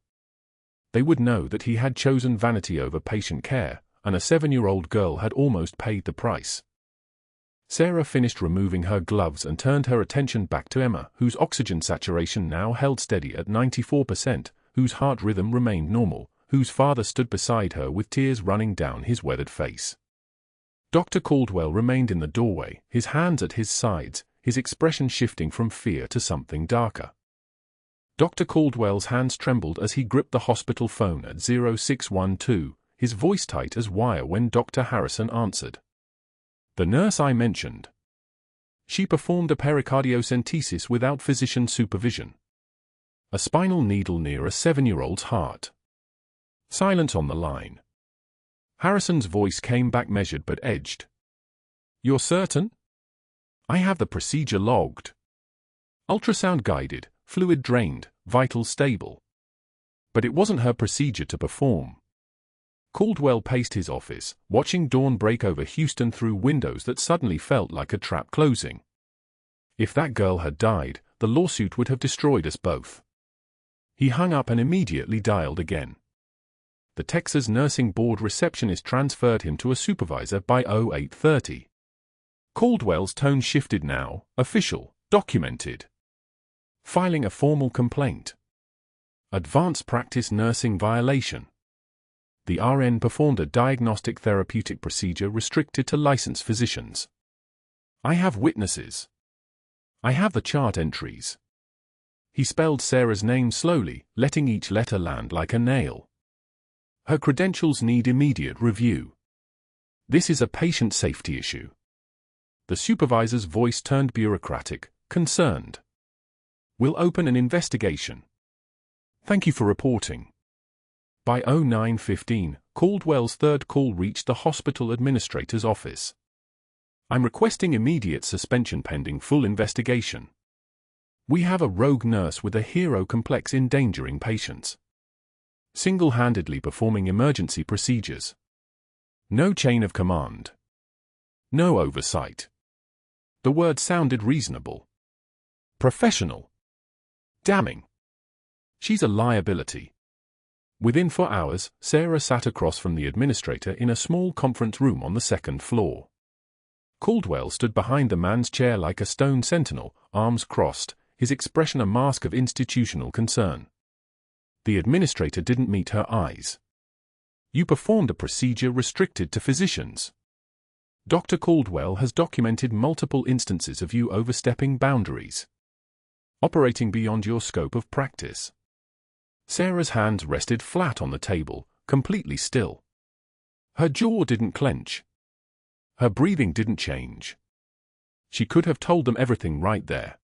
They would know that he had chosen vanity over patient care, and a 7-year-old girl had almost paid the price. Sarah finished removing her gloves and turned her attention back to Emma, whose oxygen saturation now held steady at 94%, whose heart rhythm remained normal, whose father stood beside her with tears running down his weathered face. Dr. Caldwell remained in the doorway, his hands at his sides, his expression shifting from fear to something darker. Dr. Caldwell's hands trembled as he gripped the hospital phone at 0612, his voice tight as wire when Dr. Harrison answered. "The nurse I mentioned. She performed a pericardiocentesis without physician supervision. A spinal needle near a 7-year-old's heart." Silence on the line. Harrison's voice came back measured but edged. "You're certain?" "I have the procedure logged. Ultrasound guided, fluid drained, vitals stable." But it wasn't her procedure to perform. Caldwell paced his office, watching dawn break over Houston through windows that suddenly felt like a trap closing. If that girl had died, the lawsuit would have destroyed us both. He hung up and immediately dialed again. The Texas Nursing Board receptionist transferred him to a supervisor by 0830. Caldwell's tone shifted now, official, documented. Filing a formal complaint. Advanced practice nursing violation. The RN performed a diagnostic therapeutic procedure restricted to licensed physicians. I have witnesses. I have the chart entries. He spelled Sarah's name slowly, letting each letter land like a nail. Her credentials need immediate review. This is a patient safety issue. The supervisor's voice turned bureaucratic, concerned. We'll open an investigation. Thank you for reporting. By 0915, Caldwell's third call reached the hospital administrator's office. I'm requesting immediate suspension pending full investigation. We have a rogue nurse with a hero complex endangering patients. Single-handedly performing emergency procedures. No chain of command. No oversight. The word sounded reasonable. Professional. Damning. She's a liability. Within 4 hours, Sarah sat across from the administrator in a small conference room on the 2nd floor. Caldwell stood behind the man's chair like a stone sentinel, arms crossed, his expression a mask of institutional concern. The administrator didn't meet her eyes. You performed a procedure restricted to physicians. Dr. Caldwell has documented multiple instances of you overstepping boundaries. Operating beyond your scope of practice. Sarah's hands rested flat on the table, completely still. Her jaw didn't clench. Her breathing didn't change. She could have told them everything right there.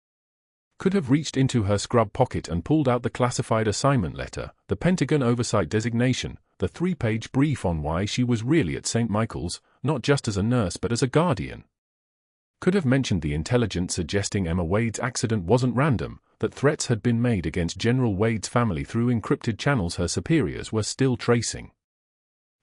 Could have reached into her scrub pocket and pulled out the classified assignment letter, the Pentagon oversight designation, the 3-page brief on why she was really at St. Michael's, not just as a nurse but as a guardian. Could have mentioned the intelligence suggesting Emma Wade's accident wasn't random, that threats had been made against General Wade's family through encrypted channels her superiors were still tracing.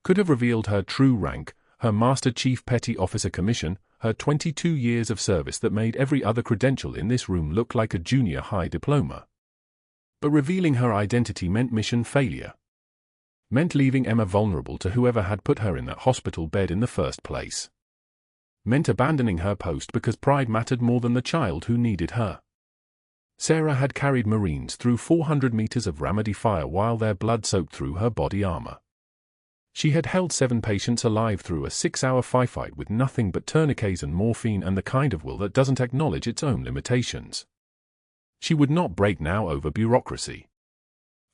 Could have revealed her true rank, her Master Chief Petty Officer commission, her 22 years of service that made every other credential in this room look like a junior high diploma. But revealing her identity meant mission failure. Meant leaving Emma vulnerable to whoever had put her in that hospital bed in the first place. Meant abandoning her post because pride mattered more than the child who needed her. Sarah had carried Marines through 400 meters of Ramadi fire while their blood soaked through her body armor. She had held 7 patients alive through a 6-hour firefight with nothing but tourniquets and morphine and the kind of will that doesn't acknowledge its own limitations. She would not break now over bureaucracy.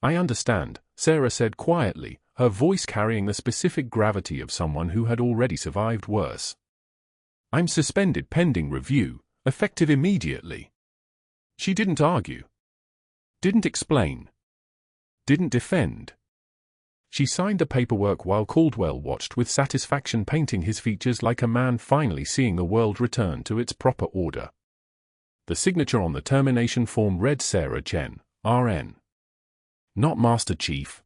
"I understand," Sarah said quietly, her voice carrying the specific gravity of someone who had already survived worse. "I'm suspended pending review, effective immediately." She didn't argue. Didn't explain. Didn't defend. She signed the paperwork while Caldwell watched with satisfaction, painting his features like a man finally seeing the world return to its proper order. The signature on the termination form read Sarah Chen, RN. Not Master Chief.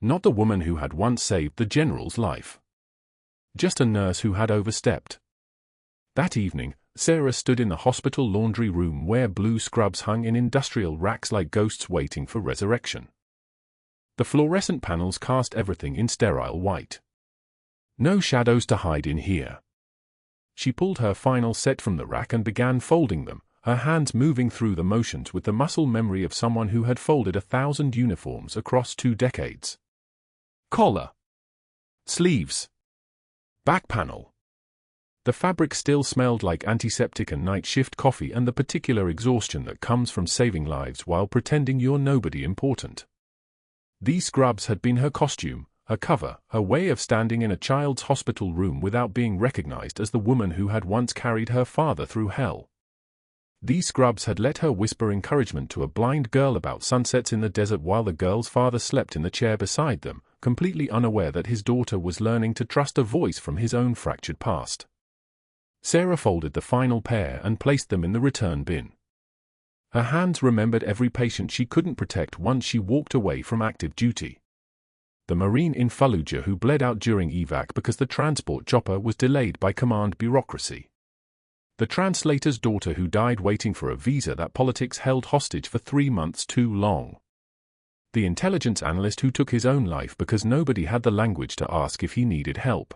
Not the woman who had once saved the general's life. Just a nurse who had overstepped. That evening, Sarah stood in the hospital laundry room where blue scrubs hung in industrial racks like ghosts waiting for resurrection. The fluorescent panels cast everything in sterile white. No shadows to hide in here. She pulled her final set from the rack and began folding them, her hands moving through the motions with the muscle memory of someone who had folded 1,000 uniforms across 2 decades. Collar. Sleeves. Back panel. The fabric still smelled like antiseptic and night shift coffee and the particular exhaustion that comes from saving lives while pretending you're nobody important. These scrubs had been her costume, her cover, her way of standing in a child's hospital room without being recognized as the woman who had once carried her father through hell. These scrubs had let her whisper encouragement to a blind girl about sunsets in the desert while the girl's father slept in the chair beside them, completely unaware that his daughter was learning to trust a voice from his own fractured past. Sarah folded the final pair and placed them in the return bin. Her hands remembered every patient she couldn't protect once she walked away from active duty. The Marine in Fallujah who bled out during evac because the transport chopper was delayed by command bureaucracy. The translator's daughter who died waiting for a visa that politics held hostage for 3 months too long. The intelligence analyst who took his own life because nobody had the language to ask if he needed help.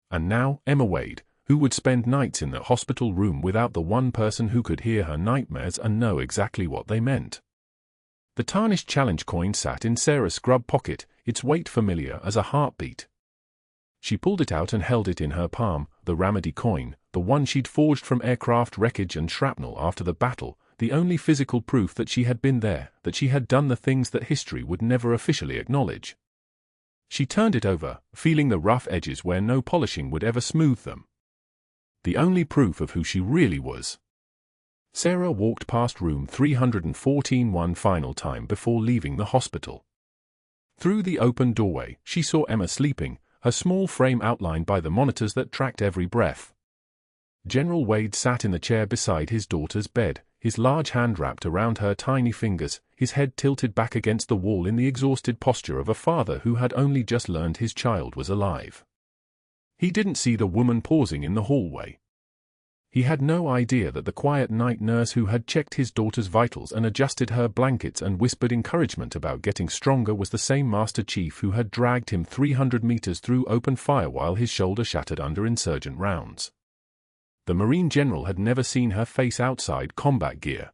And now, Emma Wade, who would spend nights in the hospital room without the one person who could hear her nightmares and know exactly what they meant. The tarnished challenge coin sat in Sarah's scrub pocket, its weight familiar as a heartbeat. She pulled it out and held it in her palm, the Ramadi coin, the one she'd forged from aircraft wreckage and shrapnel after the battle, the only physical proof that she had been there, that she had done the things that history would never officially acknowledge. She turned it over, feeling the rough edges where no polishing would ever smooth them. The only proof of who she really was. Sarah walked past room 314 one final time before leaving the hospital. Through the open doorway, she saw Emma sleeping, her small frame outlined by the monitors that tracked every breath. General Wade sat in the chair beside his daughter's bed, his large hand wrapped around her tiny fingers, his head tilted back against the wall in the exhausted posture of a father who had only just learned his child was alive. He didn't see the woman pausing in the hallway. He had no idea that the quiet night nurse who had checked his daughter's vitals and adjusted her blankets and whispered encouragement about getting stronger was the same Master Chief who had dragged him 300 meters through open fire while his shoulder shattered under insurgent rounds. The Marine General had never seen her face outside combat gear.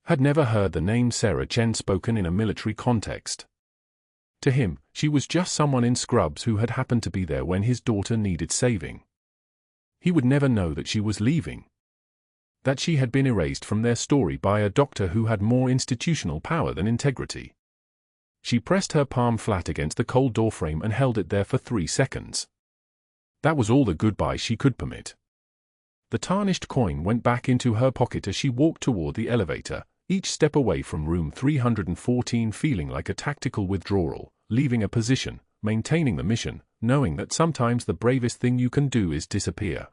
Had never heard the name Sarah Chen spoken in a military context. To him, she was just someone in scrubs who had happened to be there when his daughter needed saving. He would never know that she was leaving. That she had been erased from their story by a doctor who had more institutional power than integrity. She pressed her palm flat against the cold doorframe and held it there for 3 seconds. That was all the goodbye she could permit. The tarnished coin went back into her pocket as she walked toward the elevator, each step away from room 314 feeling like a tactical withdrawal, leaving a position, maintaining the mission, knowing that sometimes the bravest thing you can do is disappear.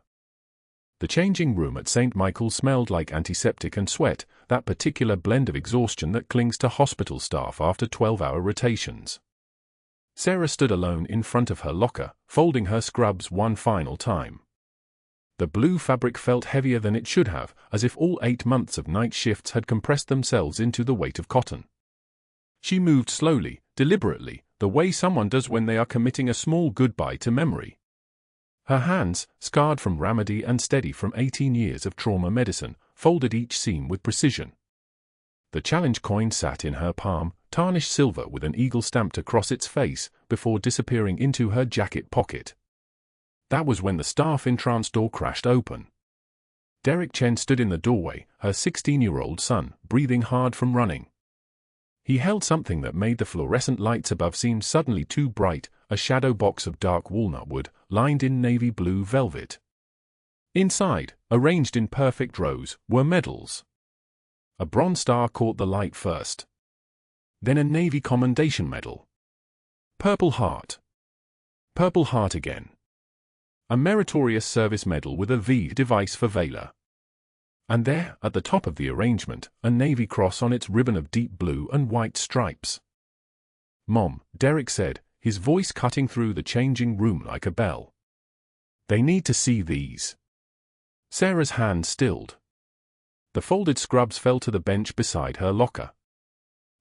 The changing room at St. Michael's smelled like antiseptic and sweat, that particular blend of exhaustion that clings to hospital staff after 12-hour rotations. Sarah stood alone in front of her locker, folding her scrubs one final time. The blue fabric felt heavier than it should have, as if all 8 months of night shifts had compressed themselves into the weight of cotton. She moved slowly, deliberately, the way someone does when they are committing a small goodbye to memory. Her hands, scarred from remedy and steady from 18 years of trauma medicine, folded each seam with precision. The challenge coin sat in her palm, tarnished silver with an eagle stamped across its face, before disappearing into her jacket pocket. That was when the staff entrance door crashed open. Derek Chen stood in the doorway, her 16-year-old son, breathing hard from running. He held something that made the fluorescent lights above seem suddenly too bright, a shadow box of dark walnut wood, lined in navy blue velvet. Inside, arranged in perfect rows, were medals. A bronze star caught the light first. Then a Navy Commendation Medal. Purple Heart. Purple Heart again. A Meritorious Service Medal with a V device for Valor. And there, at the top of the arrangement, a Navy Cross on its ribbon of deep blue and white stripes. "Mom," Derek said, his voice cutting through the changing room like a bell. "They need to see these." Sarah's hand stilled. The folded scrubs fell to the bench beside her locker.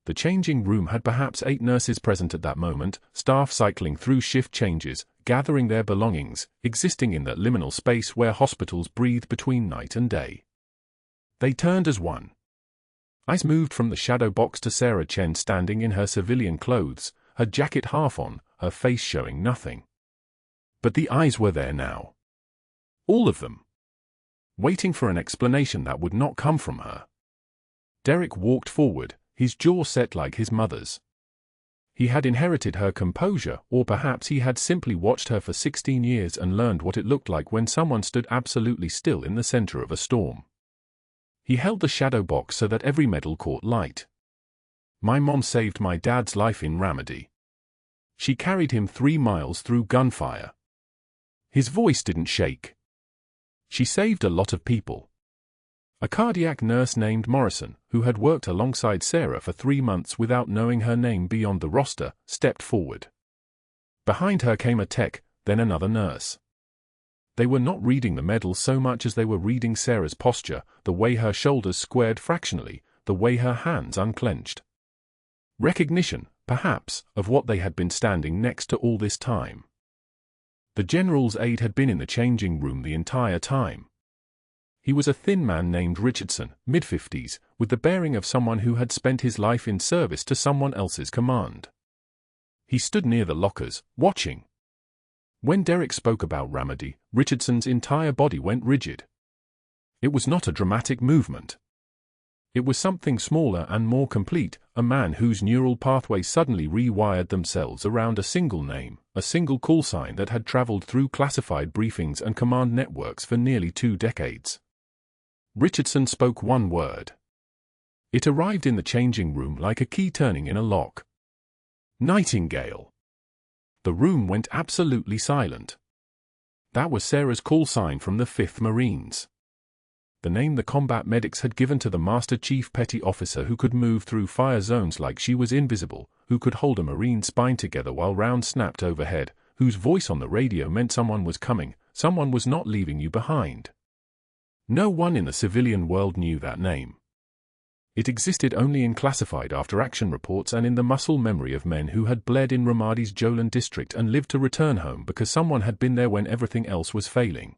The changing room had perhaps 8 nurses present at that moment, staff cycling through shift changes, gathering their belongings, existing in that liminal space where hospitals breathe between night and day. They turned as one. Eyes moved from the shadow box to Sarah Chen standing in her civilian clothes, her jacket half on, her face showing nothing. But the eyes were there now. All of them. Waiting for an explanation that would not come from her. Derek walked forward, his jaw set like his mother's. He had inherited her composure, or perhaps he had simply watched her for 16 years and learned what it looked like when someone stood absolutely still in the center of a storm. He held the shadow box so that every medal caught light. "My mom saved my dad's life in Ramadi. She carried him 3 miles through gunfire." His voice didn't shake. "She saved a lot of people." A cardiac nurse named Morrison, who had worked alongside Sarah for 3 months without knowing her name beyond the roster, stepped forward. Behind her came a tech, then another nurse. They were not reading the medal so much as they were reading Sarah's posture, the way her shoulders squared fractionally, the way her hands unclenched. Recognition, perhaps, of what they had been standing next to all this time. The general's aide had been in the changing room the entire time. He was a thin man named Richardson, mid-50s, with the bearing of someone who had spent his life in service to someone else's command. He stood near the lockers, watching. When Derek spoke about Ramadi, Richardson's entire body went rigid. It was not a dramatic movement. It was something smaller and more complete, a man whose neural pathways suddenly rewired themselves around a single name, a single call sign that had traveled through classified briefings and command networks for nearly 2 decades. Richardson spoke one word. It arrived in the changing room like a key turning in a lock. "Nightingale." The room went absolutely silent. That was Sarah's call sign from the 5th Marines. The name the combat medics had given to the Master Chief Petty Officer who could move through fire zones like she was invisible, who could hold a Marine spine together while rounds snapped overhead, whose voice on the radio meant someone was coming, someone was not leaving you behind. No one in the civilian world knew that name. It existed only in classified after-action reports and in the muscle memory of men who had bled in Ramadi's Jolan district and lived to return home because someone had been there when everything else was failing.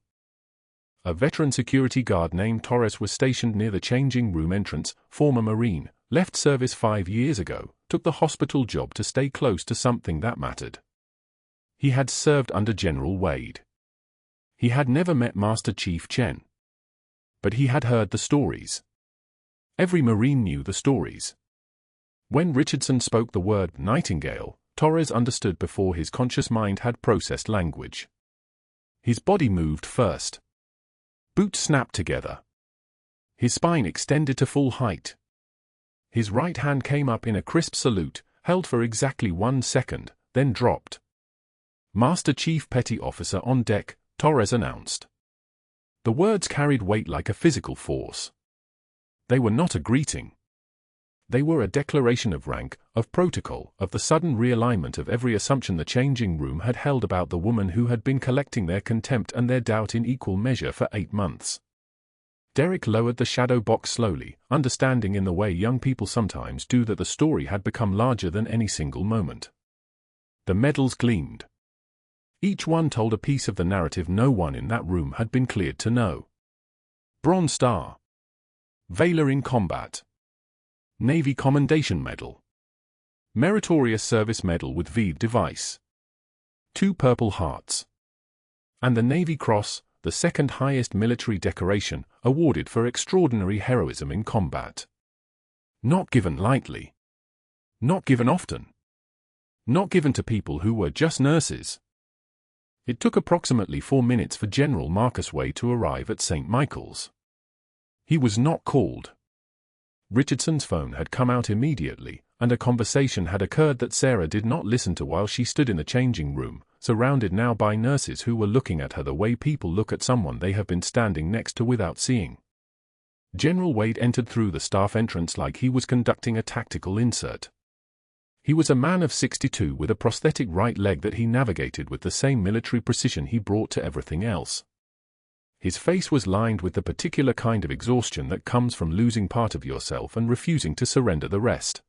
A veteran security guard named Torres was stationed near the changing room entrance, former Marine, left service 5 years ago, took the hospital job to stay close to something that mattered. He had served under General Wade. He had never met Master Chief Chen. But he had heard the stories. Every Marine knew the stories. When Richardson spoke the word "Nightingale," Torres understood before his conscious mind had processed language. His body moved first. Boots snapped together. His spine extended to full height. His right hand came up in a crisp salute, held for exactly 1 second, then dropped. "Master Chief Petty Officer on deck," Torres announced. The words carried weight like a physical force. They were not a greeting. They were a declaration of rank, of protocol, of the sudden realignment of every assumption the changing room had held about the woman who had been collecting their contempt and their doubt in equal measure for 8 months. Derek lowered the shadow box slowly, understanding in the way young people sometimes do that the story had become larger than any single moment. The medals gleamed. Each one told a piece of the narrative no one in that room had been cleared to know. Bronze Star. Valor in Combat. Navy Commendation Medal. Meritorious Service Medal with V device. 2 Purple Hearts. And the Navy Cross, the second highest military decoration, awarded for extraordinary heroism in combat. Not given lightly. Not given often. Not given to people who were just nurses. It took approximately 4 minutes for General Marcus Way to arrive at St. Michael's. He was not called. Richardson's phone had come out immediately, and a conversation had occurred that Sarah did not listen to while she stood in the changing room, surrounded now by nurses who were looking at her the way people look at someone they have been standing next to without seeing. General Wade entered through the staff entrance like he was conducting a tactical insert. He was a man of 62 with a prosthetic right leg that he navigated with the same military precision he brought to everything else. His face was lined with the particular kind of exhaustion that comes from losing part of yourself and refusing to surrender the rest.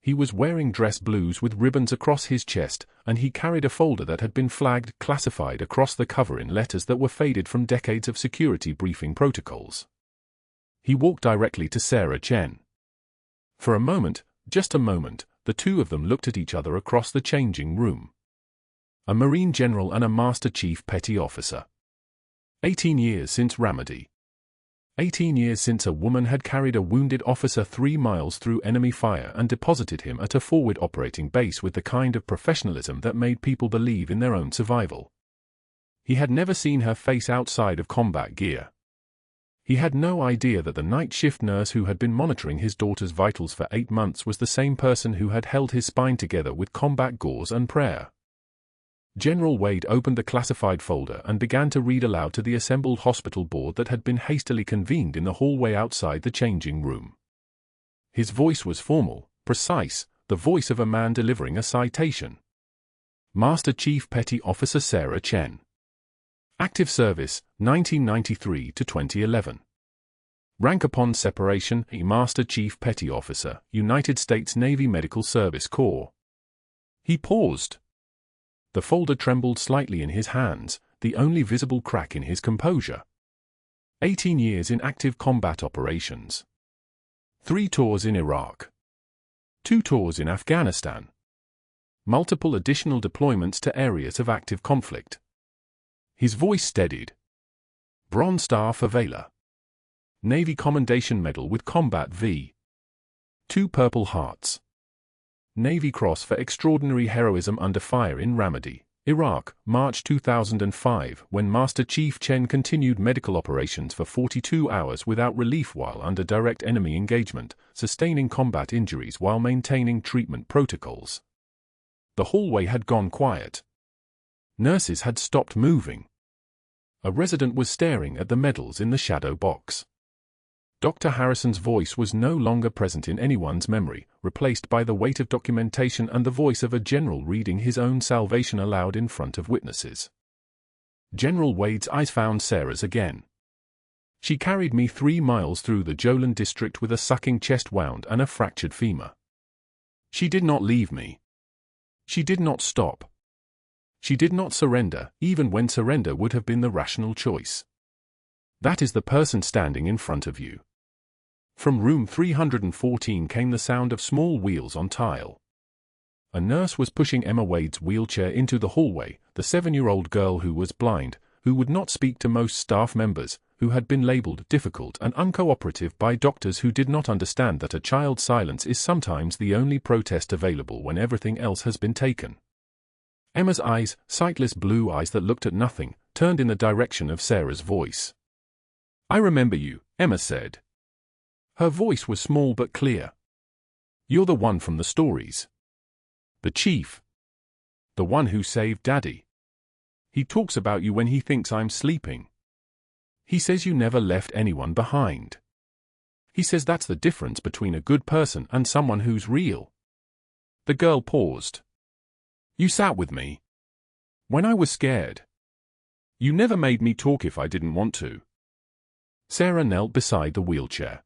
He was wearing dress blues with ribbons across his chest, and he carried a folder that had been flagged classified across the cover in letters that were faded from decades of security briefing protocols. He walked directly to Sarah Chen. For a moment, just a moment, the two of them looked at each other across the changing room. A Marine General and a Master Chief Petty Officer. 18 years since Ramadi. 18 years since a woman had carried a wounded officer 3 miles through enemy fire and deposited him at a forward operating base with the kind of professionalism that made people believe in their own survival. He had never seen her face outside of combat gear. He had no idea that the night shift nurse who had been monitoring his daughter's vitals for 8 months was the same person who had held his spine together with combat gauze and prayer. General Wade opened the classified folder and began to read aloud to the assembled hospital board that had been hastily convened in the hallway outside the changing room. His voice was formal, precise, the voice of a man delivering a citation. Master Chief Petty Officer Sarah Chen. Active service, 1993 to 2011. Rank upon separation, a Master Chief Petty Officer, United States Navy Medical Service Corps. He paused. The folder trembled slightly in his hands, the only visible crack in his composure. 18 years in active combat operations. 3 tours in Iraq. 2 tours in Afghanistan. Multiple additional deployments to areas of active conflict. His voice steadied. Bronze Star for Valor. Navy Commendation Medal with Combat V. 2 Purple Hearts. Navy Cross for Extraordinary Heroism Under Fire in Ramadi, Iraq, March 2005, when Master Chief Chen continued medical operations for 42 hours without relief while under direct enemy engagement, sustaining combat injuries while maintaining treatment protocols. The hallway had gone quiet. Nurses had stopped moving. A resident was staring at the medals in the shadow box. Dr. Harrison's voice was no longer present in anyone's memory, replaced by the weight of documentation and the voice of a general reading his own salvation aloud in front of witnesses. General Wade's eyes found Sarah's again. She carried me 3 miles through the Jolin district with a sucking chest wound and a fractured femur. She did not leave me. She did not stop. She did not surrender, even when surrender would have been the rational choice. That is the person standing in front of you. From room 314 came the sound of small wheels on tile. A nurse was pushing Emma Wade's wheelchair into the hallway, the 7-year-old girl who was blind, who would not speak to most staff members, who had been labeled difficult and uncooperative by doctors who did not understand that a child's silence is sometimes the only protest available when everything else has been taken. Emma's eyes, sightless blue eyes that looked at nothing, turned in the direction of Sarah's voice. "I remember you," Emma said. Her voice was small but clear. "You're the one from the stories. The chief. The one who saved Daddy. He talks about you when he thinks I'm sleeping. He says you never left anyone behind. He says that's the difference between a good person and someone who's real. The girl paused. You sat with me when I was scared. You never made me talk if I didn't want to. Sarah knelt beside the wheelchair.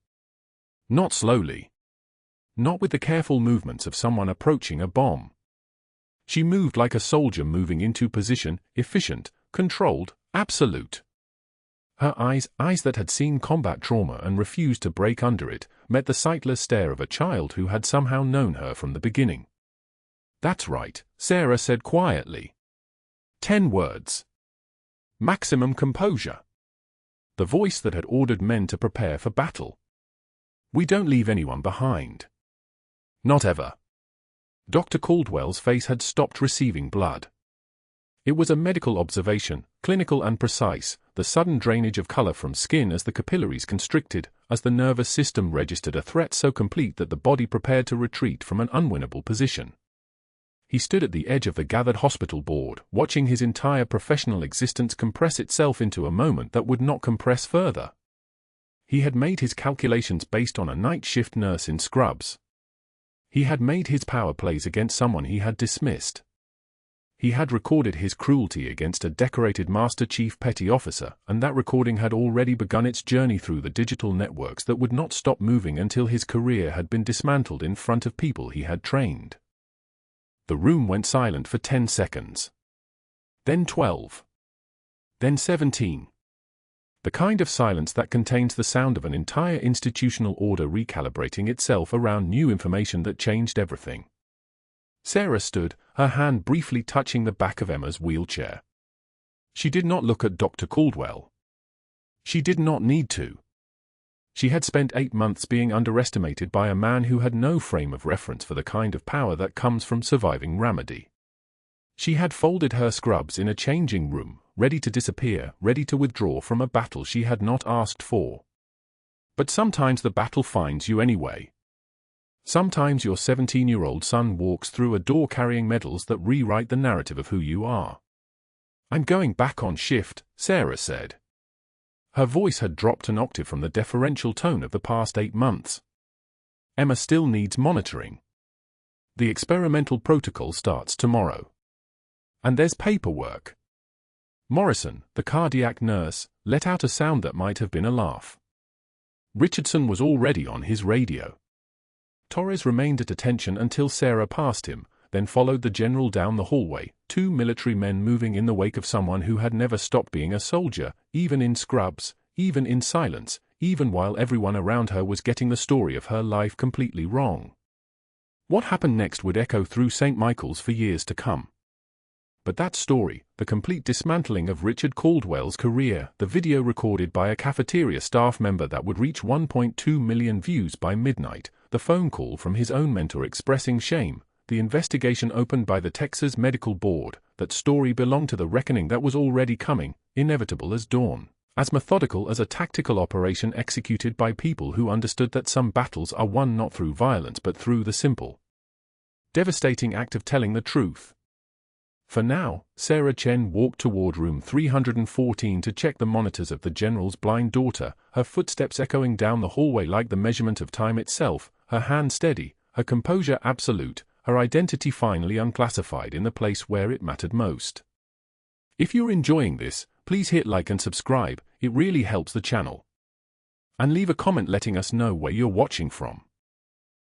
Not slowly. Not with the careful movements of someone approaching a bomb. She moved like a soldier moving into position, efficient, controlled, absolute. Her eyes that had seen combat trauma and refused to break under it, met the sightless stare of a child who had somehow known her from the beginning. That's right, Sarah said quietly. 10 words. Maximum composure. The voice that had ordered men to prepare for battle. We don't leave anyone behind. Not ever. Dr. Caldwell's face had stopped receiving blood. It was a medical observation, clinical and precise, the sudden drainage of color from skin as the capillaries constricted, as the nervous system registered a threat so complete that the body prepared to retreat from an unwinnable position. He stood at the edge of the gathered hospital board, watching his entire professional existence compress itself into a moment that would not compress further. He had made his calculations based on a night shift nurse in scrubs. He had made his power plays against someone he had dismissed. He had recorded his cruelty against a decorated Master Chief Petty Officer, and that recording had already begun its journey through the digital networks that would not stop moving until his career had been dismantled in front of people he had trained. The room went silent for 10 seconds. Then 12. Then 17. The kind of silence that contains the sound of an entire institutional order recalibrating itself around new information that changed everything. Sarah stood, her hand briefly touching the back of Emma's wheelchair. She did not look at Dr. Caldwell. She did not need to. She had spent 8 months being underestimated by a man who had no frame of reference for the kind of power that comes from surviving Ramadi. She had folded her scrubs in a changing room, ready to disappear, ready to withdraw from a battle she had not asked for. But sometimes the battle finds you anyway. Sometimes your 17-year-old son walks through a door carrying medals that rewrite the narrative of who you are. I'm going back on shift, Sarah said. Her voice had dropped an octave from the deferential tone of the past 8 months. Emma still needs monitoring. The experimental protocol starts tomorrow. And there's paperwork. Morrison, the cardiac nurse, let out a sound that might have been a laugh. Richardson was already on his radio. Torres remained at attention until Sarah passed him, then followed the general down the hallway, 2 military men moving in the wake of someone who had never stopped being a soldier, even in scrubs, even in silence, even while everyone around her was getting the story of her life completely wrong. What happened next would echo through St. Michael's for years to come. But that story, the complete dismantling of Richard Caldwell's career, the video recorded by a cafeteria staff member that would reach 1.2 million views by midnight, the phone call from his own mentor expressing shame, the investigation opened by the Texas Medical Board, that story belonged to the reckoning that was already coming, inevitable as dawn, as methodical as a tactical operation executed by people who understood that some battles are won not through violence but through the simple, devastating act of telling the truth. For now, Sarah Chen walked toward room 314 to check the monitors of the general's blind daughter, her footsteps echoing down the hallway like the measurement of time itself, her hand steady, her composure absolute, her identity finally unclassified in the place where it mattered most. If you're enjoying this, please hit like and subscribe, it really helps the channel. And leave a comment letting us know where you're watching from.